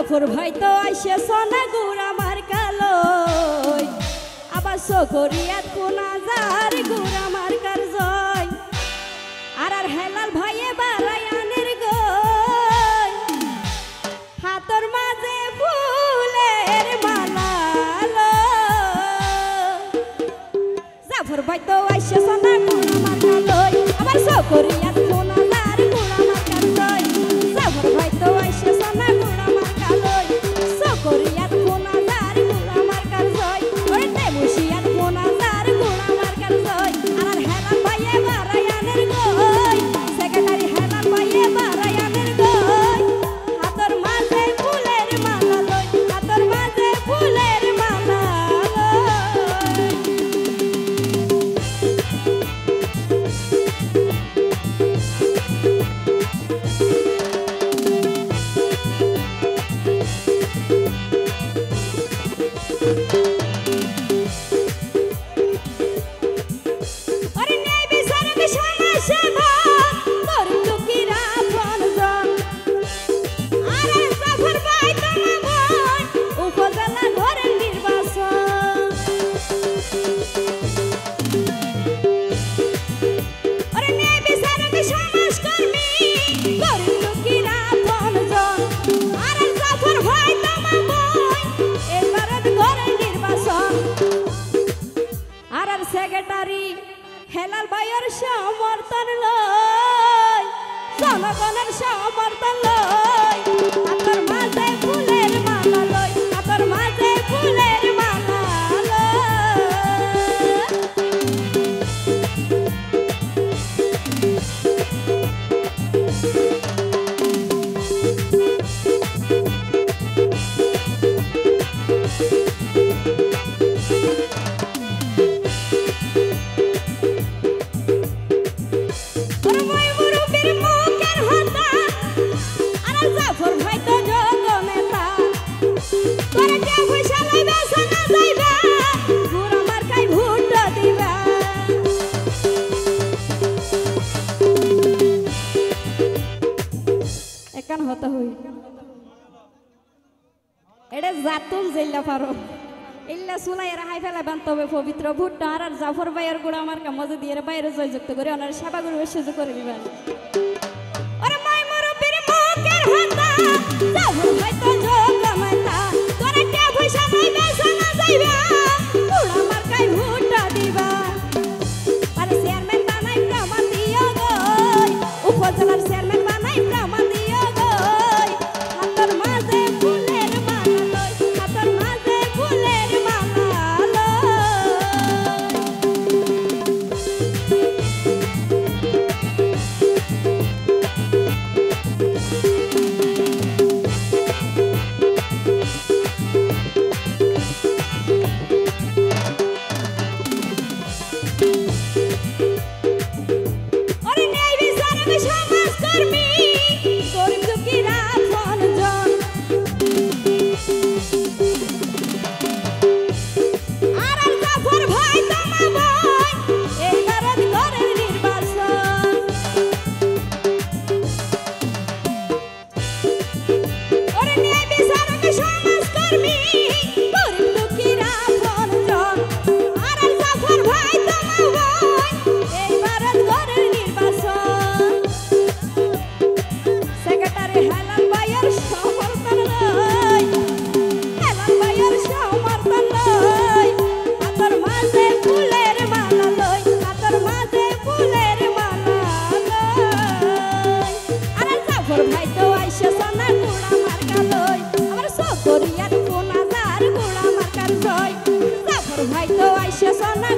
জাফর ভাই তো আইসে সোনা গুড়া মার কালই আবার সকরিয়াত কোনা যার গুড়া মার কার জয় আর হেলাল ভাইয়ে বারায়ানের গই হাতর মাঝে ফুলের মালা জাফর ভাই তো আইসে সোনা গুড়া মার কালই আবার সকরিয়াত কোনা যার গুড়া মার কার জয় জাফর ভাই তো আইসে সোনা গুড়া মার কালই সকরিয়াত কোনা যার গুড়া মার কার জয় ওরে তেমুশিয়াত কোনা যার গুড়া মার কার জয় আর হেলাল ভাইয়ে বারায়ানের গই সেক্রেটারি হেলাল ভাইয়ে বারায়ানের গই হাতর মাঝে ফুলের মালা লই হাতর মাঝে ফুলের মালা সেক্রেটারি হেলাল ভাইয়ের সমর্থন লই জনগণের সমর্থন লই হাতর মাঝে ফুলের মালা লই হাতর মাঝে ফুলের মালা হতে হই এটা জাতুল জেলা পারো ইল্লা সুলাই রাহাই ফেলাবেন তবে পবিত্র ভুট্টা আর জাফর ভাইয়ের গুড়া আমার কামজে দিয়ে বাইরে জয়যুক্ত করে ওনার সেবা করবে সুযোগ করে দিবেন ওরে মাই মুরব্বির মুখের হাতা জাফর ভাই তো জগমাতা তোরে কে পয়সা নাই বেসনা যাইবা গুড়া আমার কাই ভুট্টা দিবা আর চেয়ারম্যান বানাই প্রমাণ দিও গই উপজেলার চেয়ারম্যান বানাই প্রমাণ দিও গই হাতর মাঝে ফুলের মালা লই হাতর মাঝে ফুলের মালা ভাই তো আইসে সোনা